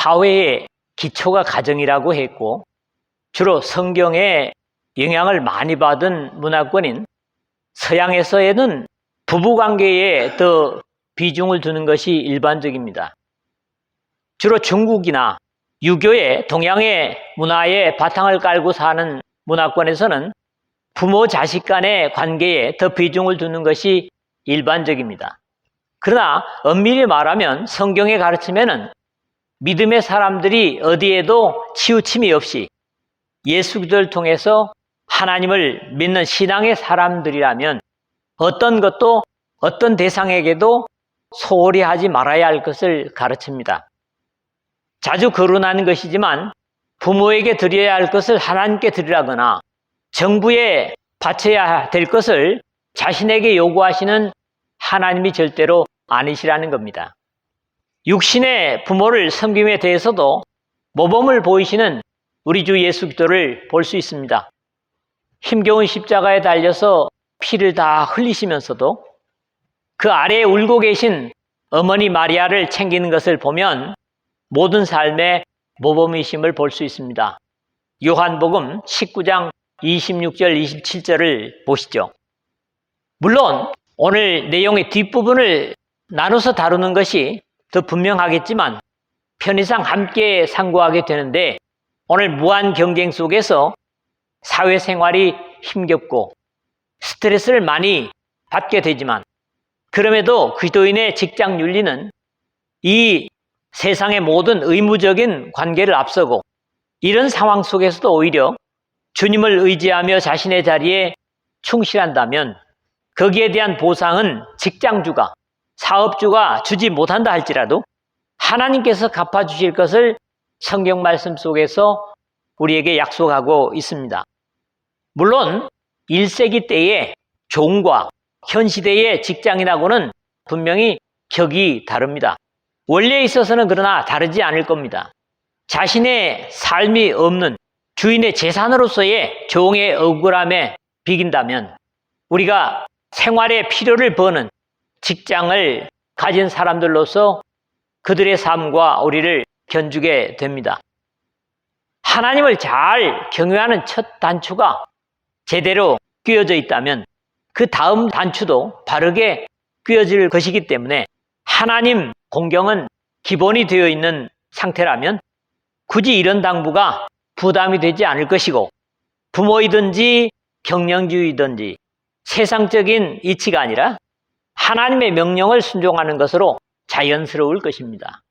사회의 기초가 가정이라고 했고 주로 성경에 영향을 많이 받은 문화권인 서양에서는 부부관계에 더 비중을 두는 것이 일반적입니다. 주로 중국이나 유교의 동양의 문화에 바탕을 깔고 사는 문화권에서는 부모 자식 간의 관계에 더 비중을 두는 것이 일반적입니다. 그러나 엄밀히 말하면 성경의 가르침에는 믿음의 사람들이 어디에도 치우침이 없이 예수 그리스도를 통해서 하나님을 믿는 신앙의 사람들이라면 어떤 것도 어떤 대상에게도 소홀히 하지 말아야 할 것을 가르칩니다. 자주 거론하는 것이지만 부모에게 드려야 할 것을 하나님께 드리라거나 정부에 바쳐야 될 것을 자신에게 요구하시는 하나님이 절대로 아니시라는 겁니다. 육신의 부모를 섬김에 대해서도 모범을 보이시는 우리 주 예수 그리스도를 볼 수 있습니다. 힘겨운 십자가에 달려서 피를 다 흘리시면서도 그 아래에 울고 계신 어머니 마리아를 챙기는 것을 보면 모든 삶의 모범이심을 볼 수 있습니다. 요한복음 19장 26절 27절을 보시죠. 물론 오늘 내용의 뒷부분을 나눠서 다루는 것이 더 분명하겠지만 편의상 함께 상고하게 되는데 오늘 무한 경쟁 속에서 사회생활이 힘겹고 스트레스를 많이 받게 되지만 그럼에도 그리스도인의 직장 윤리는 이 세상의 모든 의무적인 관계를 앞서고 이런 상황 속에서도 오히려 주님을 의지하며 자신의 자리에 충실한다면 거기에 대한 보상은 직장주가, 사업주가 주지 못한다 할지라도 하나님께서 갚아주실 것을 성경 말씀 속에서 우리에게 약속하고 있습니다. 물론 1세기 때의 종과 현 시대의 직장인하고는 분명히 격이 다릅니다. 원리에 있어서는 그러나 다르지 않을 겁니다. 자신의 삶이 없는 주인의 재산으로서의 종의 억울함에 비긴다면 우리가 생활의 필요를 버는 직장을 가진 사람들로서 그들의 삶과 우리를 견주게 됩니다. 하나님을 잘 경외하는 첫 단추가 제대로 끼워져 있다면 그 다음 단추도 바르게 끼워질 것이기 때문에 하나님 공경은 기본이 되어 있는 상태라면 굳이 이런 당부가 부담이 되지 않을 것이고 부모이든지 경영주의든지 세상적인 이치가 아니라 하나님의 명령을 순종하는 것으로 자연스러울 것입니다.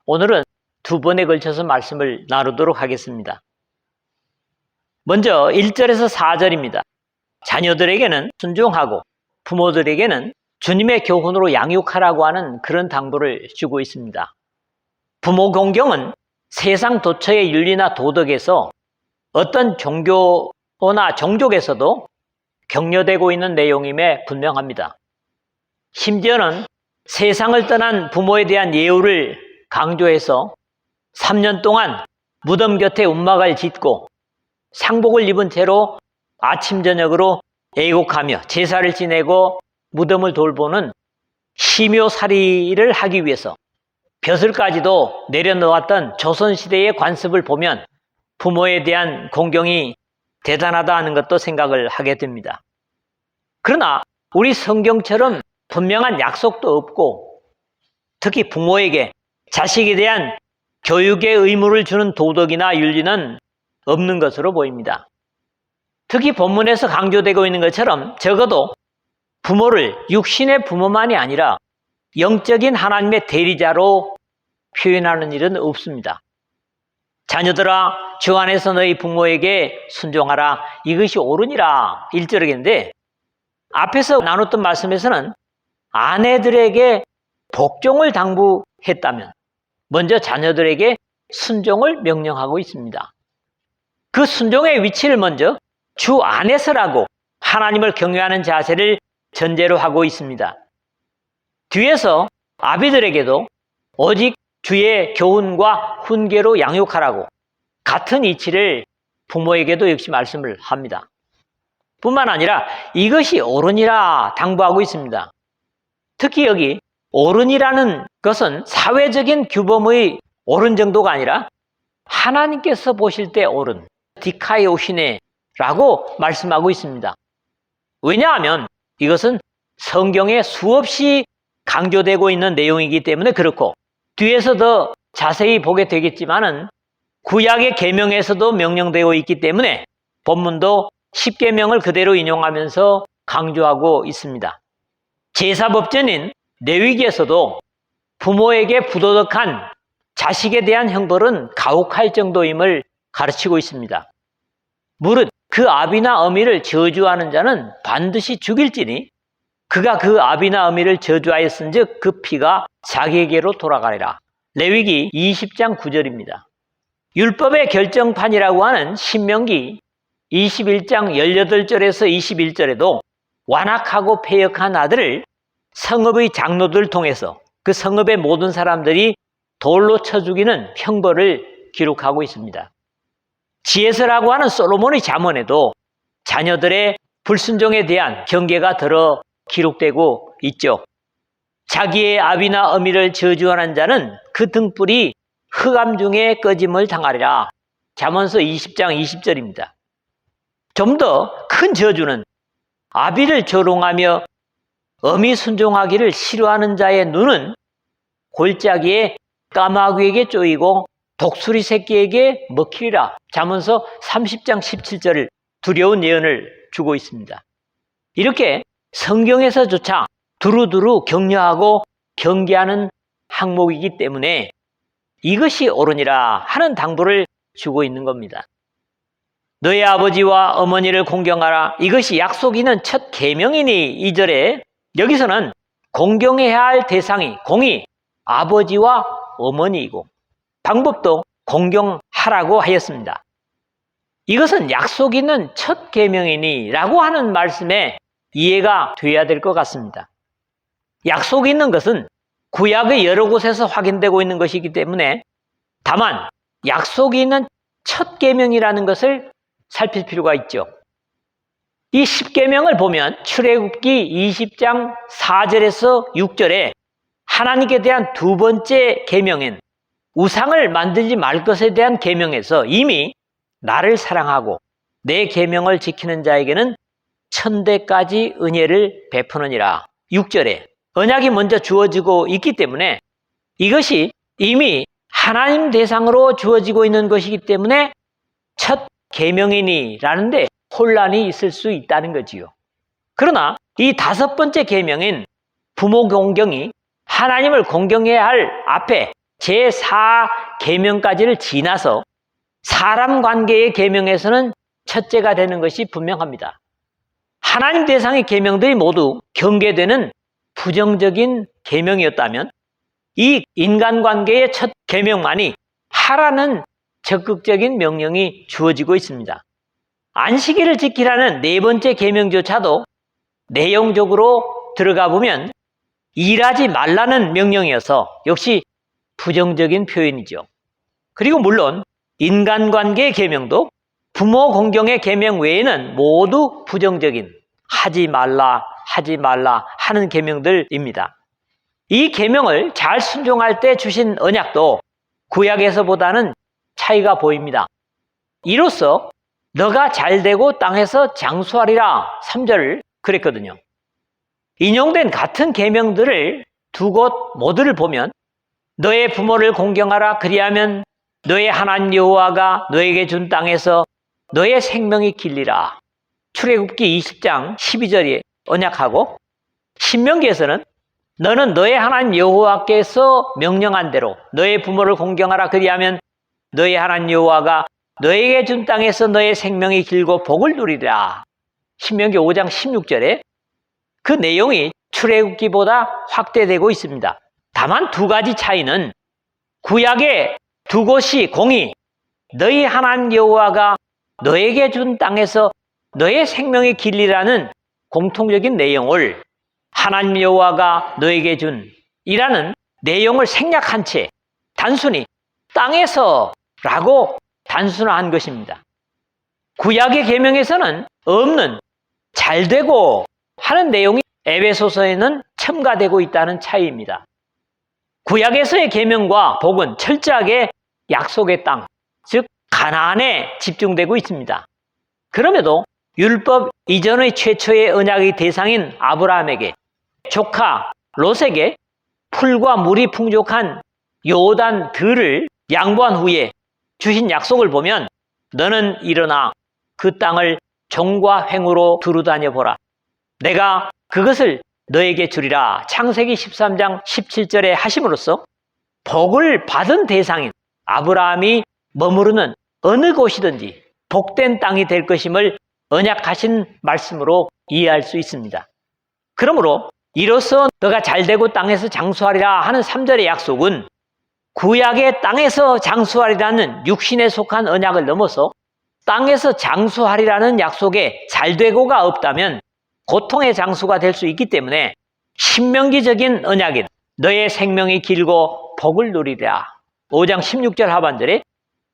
오늘은 두 번에 걸쳐서 말씀을 나누도록 하겠습니다. 먼저 1절에서 4절입니다. 자녀들에게는 순종하고 부모들에게는 주님의 교훈으로 양육하라고 하는 그런 당부를 주고 있습니다. 부모 공경은 세상 도처의 윤리나 도덕에서 어떤 종교나 종족에서도 격려되고 있는 내용임에 분명합니다. 심지어는 세상을 떠난 부모에 대한 예우를 강조해서 3년 동안 무덤 곁에 움막을 짓고 상복을 입은 채로 아침 저녁으로 애곡하며 제사를 지내고 무덤을 돌보는 심요살이를 하기 위해서 벼슬까지도 내려놓았던 조선시대의 관습을 보면 부모에 대한 공경이 대단하다 하는 것도 생각을 하게 됩니다. 그러나 우리 성경처럼 분명한 약속도 없고 특히 부모에게 자식에 대한 교육의 의무를 주는 도덕이나 윤리는 없는 것으로 보입니다. 특히 본문에서 강조되고 있는 것처럼 적어도 부모를 육신의 부모만이 아니라 영적인 하나님의 대리자로 표현하는 일은 없습니다. 자녀들아 주 안에서 너희 부모에게 순종하라 이것이 옳으니라 1절이겠는데 앞에서 나눴던 말씀에서는 아내들에게 복종을 당부했다면 먼저 자녀들에게 순종을 명령하고 있습니다. 그 순종의 위치를 먼저 주 안에서라고 하나님을 경외하는 자세를 전제로 하고 있습니다. 뒤에서 아비들에게도 오직 주의 교훈과 훈계로 양육하라고 같은 이치를 부모에게도 역시 말씀을 합니다. 뿐만 아니라 이것이 옳으니라 당부하고 있습니다. 특히 여기 옳으니라는 것은 사회적인 규범의 옳은 정도가 아니라 하나님께서 보실 때 옳은 디카이오시네라고 말씀하고 있습니다. 왜냐하면 이것은 성경에 수없이 강조되고 있는 내용이기 때문에 그렇고, 뒤에서 더 자세히 보게 되겠지만은 구약의 계명에서도 명령되어 있기 때문에 본문도 10계명을 그대로 인용하면서 강조하고 있습니다. 제사법전인 레위기에서도 부모에게 부도덕한 자식에 대한 형벌은 가혹할 정도임을 가르치고 있습니다. 무릇 그 아비나 어미를 저주하는 자는 반드시 죽일지니 그가 그 아비나 어미를 저주하였은즉 그 피가 자기에게로 돌아가리라. 레위기 20장 9절입니다. 율법의 결정판이라고 하는 신명기 21장 18절에서 21절에도 완악하고 패역한 아들을 성읍의 장로들을 통해서 그 성읍의 모든 사람들이 돌로 쳐 죽이는 형벌을 기록하고 있습니다. 지혜서라고 하는 솔로몬의 잠언에도 자녀들의 불순종에 대한 경계가 들어 기록되고 있죠. 자기의 아비나 어미를 저주하는 자는 그 등불이 흑암 중에 꺼짐을 당하리라. 잠언서 20장 20절입니다. 좀 더 큰 저주는 아비를 조롱하며 어미 순종하기를 싫어하는 자의 눈은 골짜기에 까마귀에게 쪼이고 독수리 새끼에게 먹히리라. 잠언서 30장 17절을 두려운 예언을 주고 있습니다. 이렇게 성경에서조차 두루두루 격려하고 경계하는 항목이기 때문에 이것이 옳으니라 하는 당부를 주고 있는 겁니다. 너의 아버지와 어머니를 공경하라. 이것이 약속 있는 첫 계명이니 2절에 여기서는 공경해야 할 대상이 공이 아버지와 어머니이고 방법도 공경하라고 하였습니다. 이것은 약속 있는 첫 계명이니 라고 하는 말씀에 이해가 돼야 될 것 같습니다. 약속이 있는 것은 구약의 여러 곳에서 확인되고 있는 것이기 때문에 다만 약속이 있는 첫 계명이라는 것을 살필 필요가 있죠. 이 10계명을 보면 출애굽기 20장 4절에서 6절에 하나님께 대한 두 번째 계명인 우상을 만들지 말 것에 대한 계명에서 이미 나를 사랑하고 내 계명을 지키는 자에게는 천대까지 은혜를 베푸느니라. 6절에 언약이 먼저 주어지고 있기 때문에 이것이 이미 하나님 대상으로 주어지고 있는 것이기 때문에 첫 계명이니라는데 혼란이 있을 수 있다는 거지요. 그러나 이 다섯 번째 계명인 부모 공경이 하나님을 공경해야 할 앞에 제4계명까지를 지나서 사람 관계의 계명에서는 첫째가 되는 것이 분명합니다. 하나님 대상의 계명들이 모두 경계되는 부정적인 계명이었다면 이 인간관계의 첫 계명만이 하라는 적극적인 명령이 주어지고 있습니다. 안식일을 지키라는 네 번째 계명조차도 내용적으로 들어가 보면 일하지 말라는 명령이어서 역시 부정적인 표현이죠. 그리고 물론 인간관계의 계명도 부모 공경의 계명 외에는 모두 부정적인 하지 말라 하는 계명들입니다. 이 계명을 잘 순종할 때 주신 언약도 구약에서보다는 차이가 보입니다. 이로써 너가 잘되고 땅에서 장수하리라 3절을 그랬거든요. 인용된 같은 계명들을 두 곳 모두를 보면 너의 부모를 공경하라 그리하면 너의 하나님 여호와가 너에게 준 땅에서 너의 생명이 길리라. 출애굽기 20장 12절에 언약하고 신명기에서는 너는 너의 하나님 여호와께서 명령한 대로 너의 부모를 공경하라 그리하면 너의 하나님 여호와가 너에게 준 땅에서 너의 생명이 길고 복을 누리리라. 신명기 5장 16절에 그 내용이 출애굽기보다 확대되고 있습니다. 다만 두 가지 차이는 구약의 두 곳이 공이 너희 하나님 여호와가 너에게 준 땅에서 너의 생명이 길리라는 공통적인 내용을 하나님 여호와가 너에게 준 이라는 내용을 생략한 채 단순히 땅에서라고 단순화한 것입니다. 구약의 계명에서는 없는 잘되고 하는 내용이 에베소서에는 첨가되고 있다는 차이입니다. 구약에서의 계명과 복은 철저하게 약속의 땅, 즉 가나안에 집중되고 있습니다. 그럼에도 율법 이전의 최초의 언약의 대상인 아브라함에게, 조카 롯에게 풀과 물이 풍족한 요단 들을 양보한 후에 주신 약속을 보면 너는 일어나 그 땅을 종과 횡으로 두루 다녀보라. 내가 그것을 너에게 주리라. 창세기 13장 17절에 하심으로써 복을 받은 대상인 아브라함이 머무르는 어느 곳이든지 복된 땅이 될 것임을 언약하신 말씀으로 이해할 수 있습니다. 그러므로 이로써 너가 잘되고 땅에서 장수하리라 하는 3절의 약속은 구약의 땅에서 장수하리라는 육신에 속한 언약을 넘어서 땅에서 장수하리라는 약속에 잘되고가 없다면 고통의 장수가 될 수 있기 때문에 신명기적인 언약인 너의 생명이 길고 복을 누리리라 5장 16절 하반절에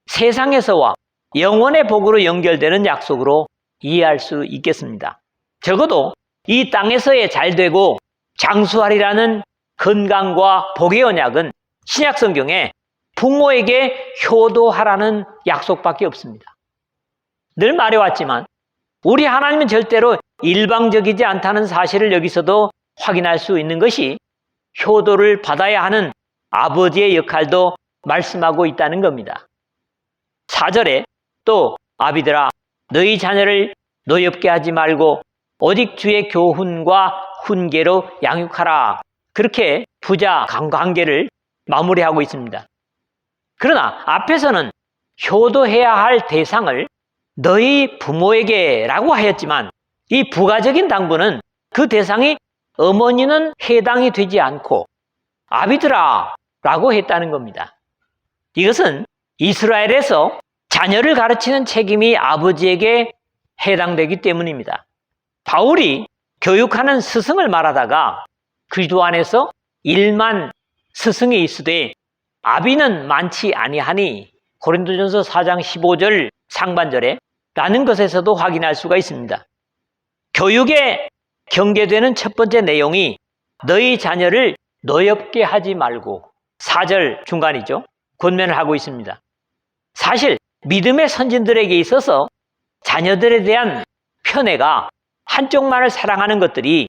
세상에서와 영원의 복으로 연결되는 약속으로 이해할 수 있겠습니다. 적어도 이 땅에서의 잘되고 장수하리라는 건강과 복의 언약은 신약 성경에 부모에게 효도하라는 약속밖에 없습니다. 늘 말해왔지만 우리 하나님은 절대로 일방적이지 않다는 사실을 여기서도 확인할 수 있는 것이 효도를 받아야 하는 아버지의 역할도 말씀하고 있다는 겁니다. 4절에 또 아비들아 너희 자녀를 노엽게 하지 말고 오직 주의 교훈과 훈계로 양육하라. 그렇게 부자 관계를 마무리하고 있습니다. 그러나 앞에서는 효도해야 할 대상을 너희 부모에게 라고 하였지만 이 부가적인 당부는 그 대상이 어머니는 해당이 되지 않고 아비들아 라고 했다는 겁니다. 이것은 이스라엘에서 자녀를 가르치는 책임이 아버지에게 해당되기 때문입니다. 바울이 교육하는 스승을 말하다가 그리스도 안에서 1만 스승이 있으되 아비는 많지 아니하니 고린도전서 4장 15절 상반절에 라는 것에서도 확인할 수가 있습니다. 교육에 경계되는 첫 번째 내용이 너희 자녀를 노엽게 하지 말고 4절 중간이죠. 권면을 하고 있습니다. 사실 믿음의 선진들에게 있어서 자녀들에 대한 편애가 한쪽만을 사랑하는 것들이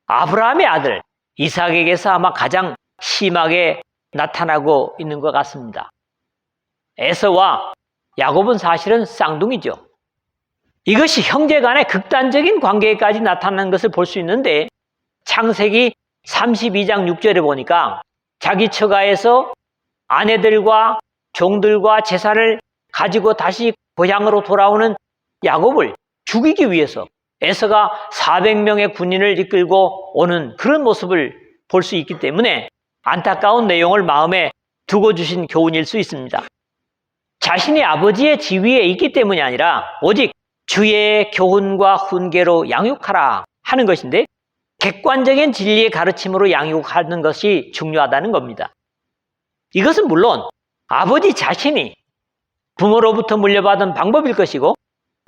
아브라함의 아들 이삭에게서 아마 가장 심하게 나타나고 있는 것 같습니다. 에서와 야곱은 사실은 쌍둥이죠. 이것이 형제 간의 극단적인 관계까지 나타나는 것을 볼 수 있는데 창세기 32장 6절에 보니까 자기 처가에서 아내들과 종들과 재산을 가지고 다시 고향으로 돌아오는 야곱을 죽이기 위해서 에서가 400명의 군인을 이끌고 오는 그런 모습을 볼 수 있기 때문에 안타까운 내용을 마음에 두고 주신 교훈일 수 있습니다. 자신이 아버지의 지위에 있기 때문이 아니라 오직 주의 교훈과 훈계로 양육하라 하는 것인데 객관적인 진리의 가르침으로 양육하는 것이 중요하다는 겁니다. 이것은 물론 아버지 자신이 부모로부터 물려받은 방법일 것이고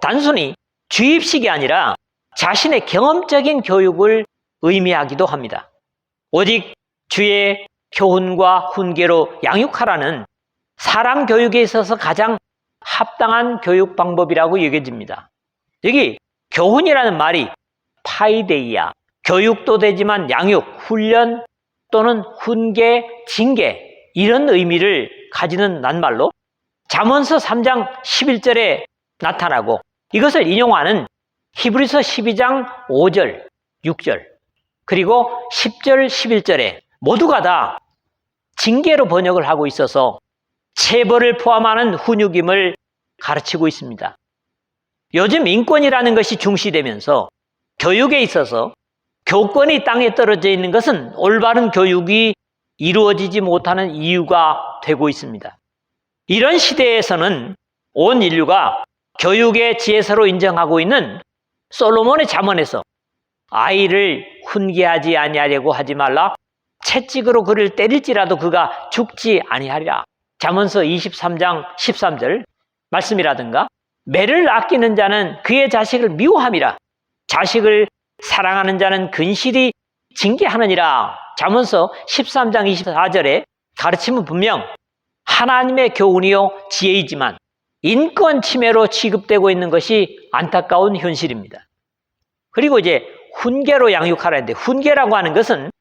단순히 주입식이 아니라 자신의 경험적인 교육을 의미하기도 합니다. 오직 주의 교훈과 훈계로 양육하라는 사람 교육에 있어서 가장 합당한 교육 방법이라고 여겨집니다. 여기 교훈이라는 말이 파이데이아, 교육도 되지만 양육, 훈련 또는 훈계, 징계 이런 의미를 가지는 낱말로 잠언서 3장 11절에 나타나고 이것을 인용하는 히브리서 12장 5절, 6절 그리고 10절, 11절에 모두가 다 징계로 번역을 하고 있어서 체벌을 포함하는 훈육임을 가르치고 있습니다. 요즘 인권이라는 것이 중시되면서 교육에 있어서 교권이 땅에 떨어져 있는 것은 올바른 교육이 이루어지지 못하는 이유가 되고 있습니다. 이런 시대에서는 온 인류가 교육의 지혜서로 인정하고 있는 솔로몬의 잠언에서 아이를 훈계하지 아니하려고 하지 말라 채찍으로 그를 때릴지라도 그가 죽지 아니하리라 잠언서 23장 13절 말씀이라든가 매를 아끼는 자는 그의 자식을 미워함이라 자식을 사랑하는 자는 근실히 징계하느니라 잠언서 13장 24절에 가르침은 분명 하나님의 교훈이요 지혜이지만 인권 침해로 취급되고 있는 것이 안타까운 현실입니다. 그리고 이제 훈계로 양육하라 했는데 훈계라고 하는 것은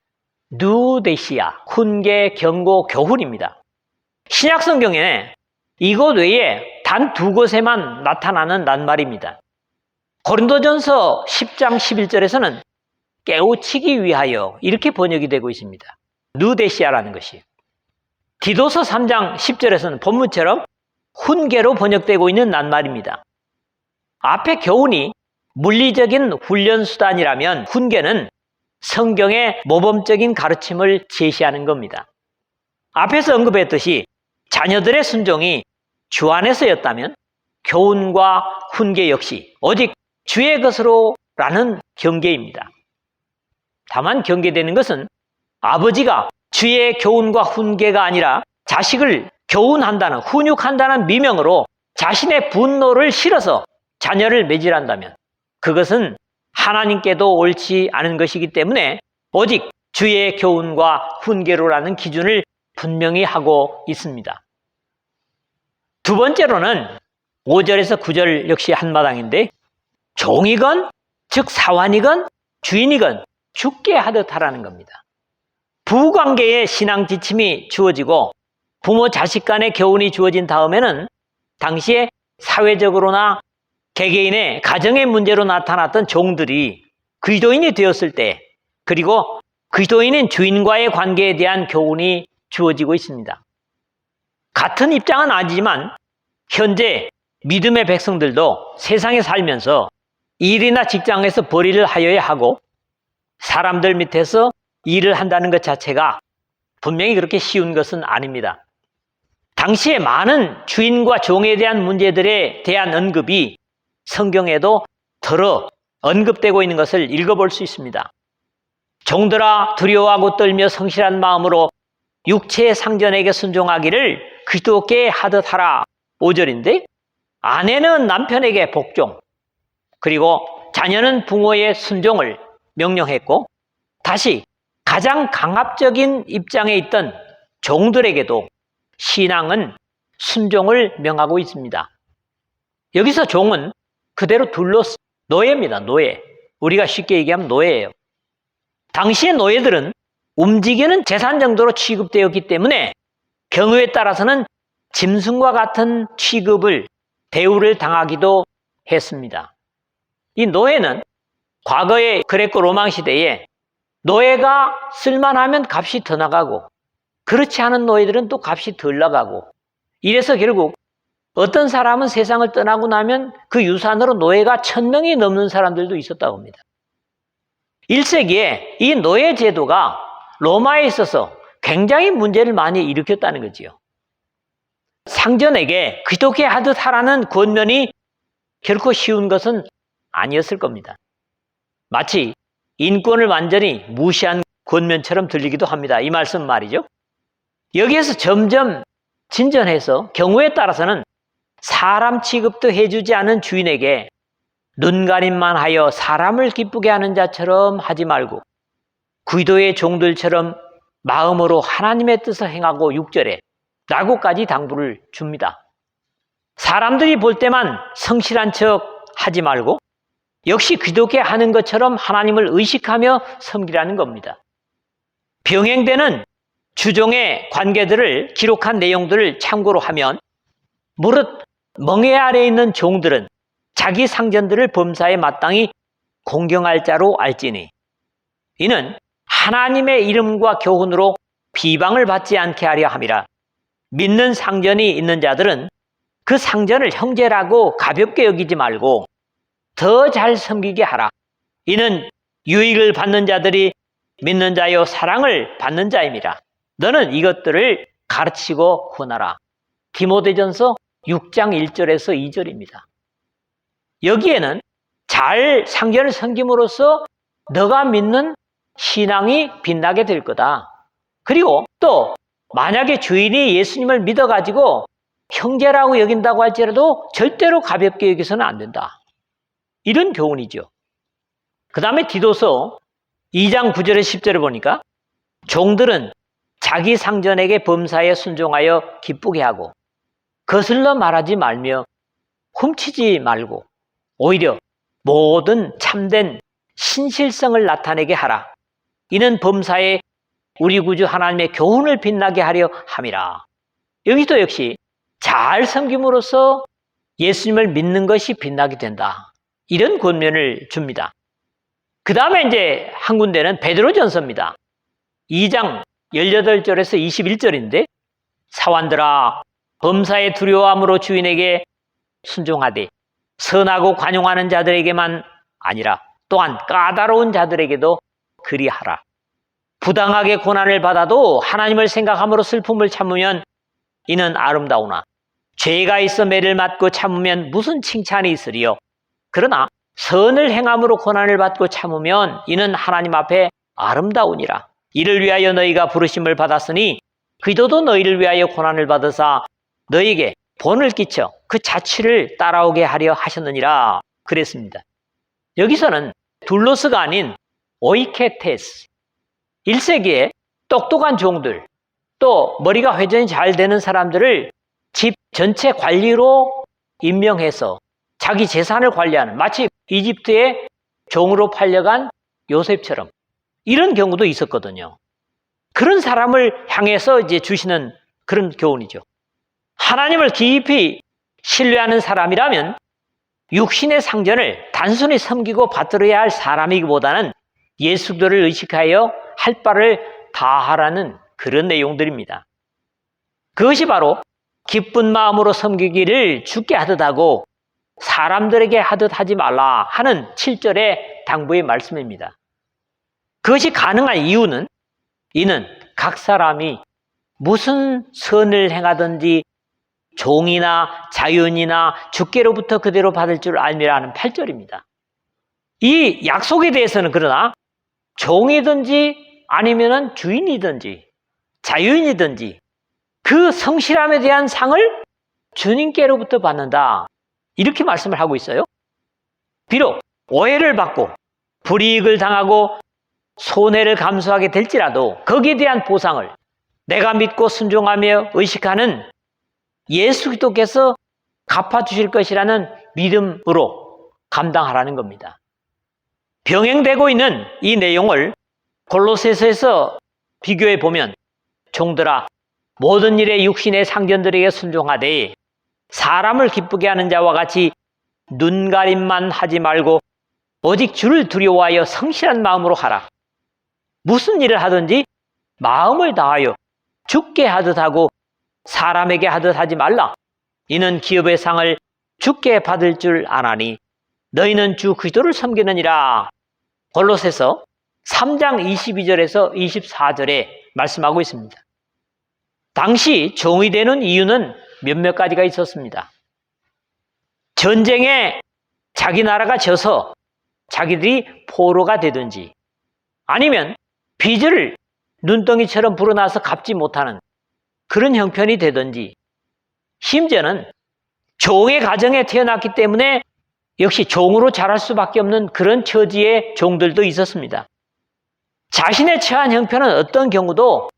누데시아, 훈계, 경고, 교훈입니다. 신약 성경에 이것 외에 단 두 곳에만 나타나는 낱말입니다. 고린도전서 10장 11절에서는 깨우치기 위하여 이렇게 번역이 되고 있습니다. 누데시아라는 것이. 디도서 3장 10절에서는 본문처럼 훈계로 번역되고 있는 낱말입니다. 앞에 교훈이 물리적인 훈련 수단이라면 훈계는 성경의 모범적인 가르침을 제시하는 겁니다. 앞에서 언급했듯이 자녀들의 순종이 주 안에서였다면 교훈과 훈계 역시 오직 주의 것으로라는 경계입니다. 다만 경계되는 것은 아버지가 주의 교훈과 훈계가 아니라 자식을 교훈한다는, 훈육한다는 미명으로 자신의 분노를 실어서 자녀를 매질한다면 그것은 하나님께도 옳지 않은 것이기 때문에 오직 주의 교훈과 훈계로라는 기준을 분명히 하고 있습니다. 두 번째로는 5절에서 9절 역시 한마당인데 종이건 즉 사환이건 주인이건 죽게 하듯 하라는 겁니다. 부관계의 신앙 지침이 주어지고 부모 자식 간의 교훈이 주어진 다음에는 당시에 사회적으로나 개개인의 가정의 문제로 나타났던 종들이 그리스도인이 되었을 때 그리고 그리스도인인 주인과의 관계에 대한 교훈이 주어지고 있습니다. 같은 입장은 아니지만 현재 믿음의 백성들도 세상에 살면서 일이나 직장에서 벌이를 하여야 하고 사람들 밑에서 일을 한다는 것 자체가 분명히 그렇게 쉬운 것은 아닙니다. 당시에 많은 주인과 종에 대한 문제들에 대한 언급이 성경에도 더러 언급되고 있는 것을 읽어볼 수 있습니다. 종들아 두려워하고 떨며 성실한 마음으로 육체의 상전에게 순종하기를 그리스도께 하듯 하라 5절인데 아내는 남편에게 복종 그리고 자녀는 부모의 순종을 명령했고 다시 가장 강압적인 입장에 있던 종들에게도 신앙은 순종을 명하고 있습니다. 여기서 종은 그대로 둘러싸 노예입니다. 노예. 우리가 쉽게 얘기하면 노예예요. 당시의 노예들은 움직이는 재산 정도로 취급되었기 때문에 경우에 따라서는 짐승과 같은 취급을 대우를 당하기도 했습니다. 이 노예는 과거의 그레코 로마 시대에 노예가 쓸만하면 값이 더 나가고 그렇지 않은 노예들은 또 값이 덜 나가고 이래서 결국 어떤 사람은 세상을 떠나고 나면 그 유산으로 노예가 1000명이 넘는 사람들도 있었다고 합니다. 1세기에 이 노예 제도가 로마에 있어서 굉장히 문제를 많이 일으켰다는 거지요. 상전에게 그렇게 하듯 하라는 권면이 결코 쉬운 것은 아니었을 겁니다. 마치 인권을 완전히 무시한 권면처럼 들리기도 합니다. 이 말씀 말이죠. 여기에서 점점 진전해서 경우에 따라서는 사람 취급도 해주지 않은 주인에게 눈가림만 하여 사람을 기쁘게 하는 자처럼 하지 말고 구이도의 종들처럼 마음으로 하나님의 뜻을 행하고 6절에 라고까지 당부를 줍니다. 사람들이 볼 때만 성실한 척 하지 말고 역시 기독교 하는 것처럼 하나님을 의식하며 섬기라는 겁니다. 병행되는 주종의 관계들을 기록한 내용들을 참고로 하면 무릇 멍에 아래에 있는 종들은 자기 상전들을 범사에 마땅히 공경할 자로 알지니 이는 하나님의 이름과 교훈으로 비방을 받지 않게 하려 함이라. 믿는 상전이 있는 자들은 그 상전을 형제라고 가볍게 여기지 말고 더 잘 섬기게 하라. 이는 유익을 받는 자들이 믿는 자요 사랑을 받는 자임이라. 너는 이것들을 가르치고 권하라. 디모데전서 6장 1절에서 2절입니다. 여기에는 잘 상전을 섬김으로써 너가 믿는 신앙이 빛나게 될 거다. 그리고 또 만약에 주인이 예수님을 믿어가지고 형제라고 여긴다고 할지라도 절대로 가볍게 여기서는 안 된다. 이런 교훈이죠. 그 다음에 디도서 2장 9절에 10절을 보니까 종들은 자기 상전에게 범사에 순종하여 기쁘게 하고 거슬러 말하지 말며 훔치지 말고 오히려 모든 참된 신실성을 나타내게 하라. 이는 범사에 우리 구주 하나님의 교훈을 빛나게 하려 함이라. 여기도 역시 잘 섬김으로써 예수님을 믿는 것이 빛나게 된다. 이런 권면을 줍니다. 그 다음에 이제 한 군데는 베드로전서입니다. 2장 18절에서 21절인데 사환들아 범사에 두려워함으로 주인에게 순종하되 선하고 관용하는 자들에게만 아니라 또한 까다로운 자들에게도 그리하라. 부당하게 고난을 받아도 하나님을 생각함으로 슬픔을 참으면 이는 아름다우나 죄가 있어 매를 맞고 참으면 무슨 칭찬이 있으리요. 그러나 선을 행함으로 고난을 받고 참으면 이는 하나님 앞에 아름다우니라. 이를 위하여 너희가 부르심을 받았으니 그리스도도 너희를 위하여 고난을 받으사 너희에게 본을 끼쳐 그 자취를 따라오게 하려 하셨느니라 그랬습니다. 여기서는 둘로스가 아닌 오이케테스, 1세기에 똑똑한 종들, 또 머리가 회전이 잘 되는 사람들을 집 전체 관리로 임명해서 자기 재산을 관리하는, 마치 이집트의 종으로 팔려간 요셉처럼 이런 경우도 있었거든요. 그런 사람을 향해서 이제 주시는 그런 교훈이죠. 하나님을 깊이 신뢰하는 사람이라면 육신의 상전을 단순히 섬기고 받들어야 할 사람이기보다는 예수들을 의식하여 할 바를 다하라는 그런 내용들입니다. 그것이 바로 기쁜 마음으로 섬기기를 주께 하듯 하고 사람들에게 하듯 하지 말라 하는 7절의 당부의 말씀입니다. 그것이 가능한 이유는 이는 각 사람이 무슨 선을 행하든지 종이나 자연이나 주께로부터 그대로 받을 줄 알미라는 8절입니다. 이 약속에 대해서는 그러나 종이든지 아니면 주인이든지 자유인이든지 그 성실함에 대한 상을 주님께로부터 받는다. 이렇게 말씀을 하고 있어요. 비록 오해를 받고 불이익을 당하고 손해를 감수하게 될지라도 거기에 대한 보상을 내가 믿고 순종하며 의식하는 예수 그리스도께서 갚아주실 것이라는 믿음으로 감당하라는 겁니다. 병행되고 있는 이 내용을 골로새서에서 비교해 보면 종들아 모든 일에 육신의 상전들에게 순종하되 사람을 기쁘게 하는 자와 같이 눈가림만 하지 말고 오직 주를 두려워하여 성실한 마음으로 하라. 무슨 일을 하든지 마음을 다하여 주께 하듯 하고 사람에게 하듯 하지 말라. 이는 기업의 상을 주께 받을 줄 아나니 너희는 주 그리스도를 섬기느니라. 골로새서 3장 22절에서 24절에 말씀하고 있습니다. 당시 종이 되는 이유는 몇몇 가지가 있었습니다. 전쟁에 자기 나라가 져서 자기들이 포로가 되든지 아니면 빚을 눈덩이처럼 불어나서 갚지 못하는 그런 형편이 되든지 심지어는 종의 가정에 태어났기 때문에 역시 종으로 자랄 수밖에 없는 그런 처지의 종들도 있었습니다. 자신의 처한 형편은 어떤 경우도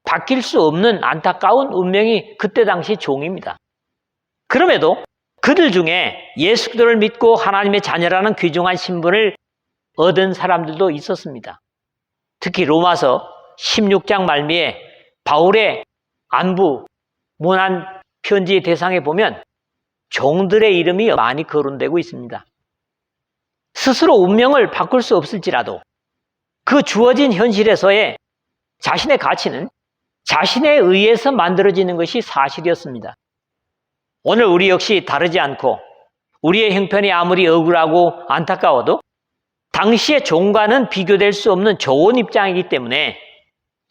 바뀔 수 없는 안타까운 운명이 그때 당시 종입니다. 그럼에도 그들 중에 예수 그리스도를 믿고 하나님의 자녀라는 귀중한 신분을 얻은 사람들도 있었습니다. 특히 로마서 16장 말미에 바울의 안부 문안 편지의 대상에 보면 종들의 이름이 많이 거론되고 있습니다. 스스로 운명을 바꿀 수 없을지라도 그 주어진 현실에서의 자신의 가치는 자신에 의해서 만들어지는 것이 사실이었습니다. 오늘 우리 역시 다르지 않고 우리의 형편이 아무리 억울하고 안타까워도 당시의 종과는 비교될 수 없는 좋은 입장이기 때문에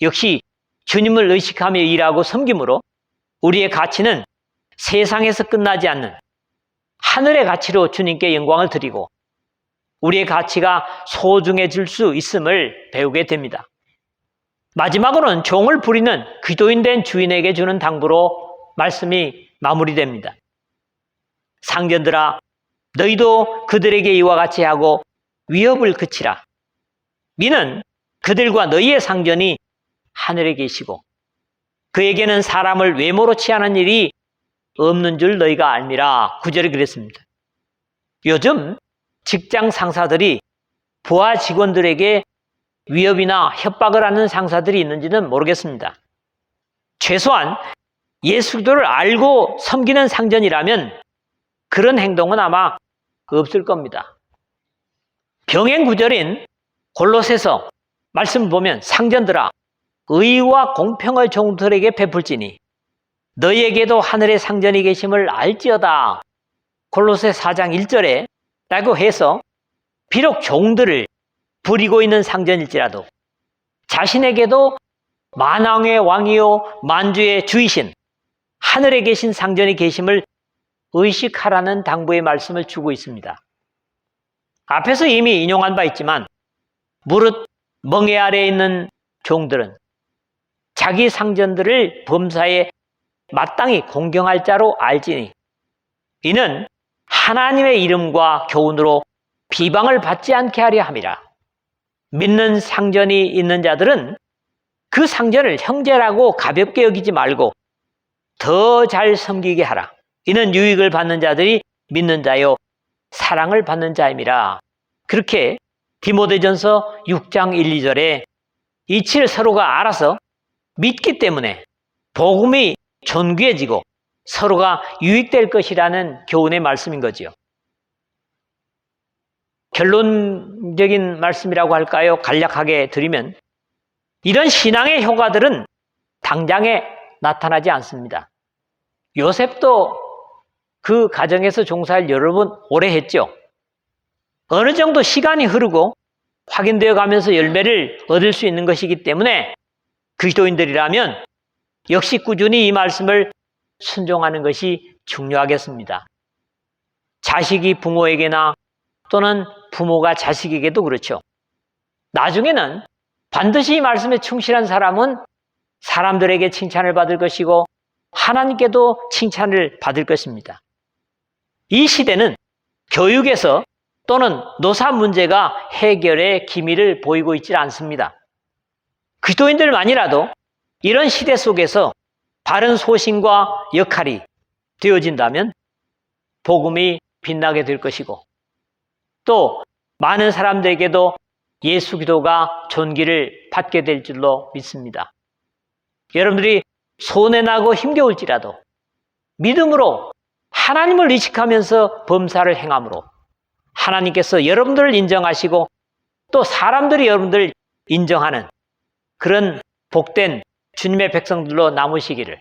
역시 주님을 의식하며 일하고 섬김으로 우리의 가치는 세상에서 끝나지 않는 하늘의 가치로 주님께 영광을 드리고 우리의 가치가 소중해질 수 있음을 배우게 됩니다. 마지막으로는 종을 부리는 기도인 된 주인에게 주는 당부로 말씀이 마무리됩니다. 상전들아 너희도 그들에게 이와 같이 하고 위협을 그치라. 이는 그들과 너희의 상전이 하늘에 계시고 그에게는 사람을 외모로 취하는 일이 없는 줄 너희가 알미라. 9절에 그랬습니다. 요즘 직장 상사들이 부하 직원들에게 위협이나 협박을 하는 상사들이 있는지는 모르겠습니다. 최소한 예수 그리스도를 알고 섬기는 상전이라면 그런 행동은 아마 없을 겁니다. 병행 구절인 골로새서 말씀을 보면 상전들아 의와 공평을 종들에게 베풀지니 너희에게도 하늘의 상전이 계심을 알지어다. 골로새 4장 1절에 라고 해서 비록 종들을 부리고 있는 상전일지라도 자신에게도 만왕의 왕이요 만주의 주이신 하늘에 계신 상전이 계심을 의식하라는 당부의 말씀을 주고 있습니다. 앞에서 이미 인용한 바 있지만 무릇 멍에 아래에 있는 종들은 자기 상전들을 범사에 마땅히 공경할 자로 알지니 이는 하나님의 이름과 교훈으로 비방을 받지 않게 하려 함이라. 믿는 상전이 있는 자들은 그 상전을 형제라고 가볍게 여기지 말고 더 잘 섬기게 하라. 이는 유익을 받는 자들이 믿는 자요 사랑을 받는 자임이라. 그렇게 디모데전서 6장 1, 2절에 이치를 서로가 알아서 믿기 때문에 복음이 존귀해지고 서로가 유익될 것이라는 교훈의 말씀인 거지요. 결론적인 말씀이라고 할까요? 간략하게 드리면 이런 신앙의 효과들은 당장에 나타나지 않습니다. 요셉도 그 가정에서 종사를 여러 번 오래 했죠. 어느 정도 시간이 흐르고 확인되어 가면서 열매를 얻을 수 있는 것이기 때문에 그리스도인들이라면 역시 꾸준히 이 말씀을 순종하는 것이 중요하겠습니다. 자식이 부모에게나 또는 부모가 자식에게도 그렇죠. 나중에는 반드시 이 말씀에 충실한 사람은 사람들에게 칭찬을 받을 것이고 하나님께도 칭찬을 받을 것입니다. 이 시대는 교육에서 또는 노사 문제가 해결의 기미를 보이고 있지 않습니다. 그리스도인들만이라도 이런 시대 속에서 바른 소신과 역할이 되어진다면 복음이 빛나게 될 것이고 또 많은 사람들에게도 예수 기도가 존귀를 받게 될 줄로 믿습니다. 여러분들이 손해나고 힘겨울지라도 믿음으로 하나님을 의식하면서 범사를 행함으로 하나님께서 여러분들을 인정하시고 또 사람들이 여러분들을 인정하는 그런 복된 주님의 백성들로 남으시기를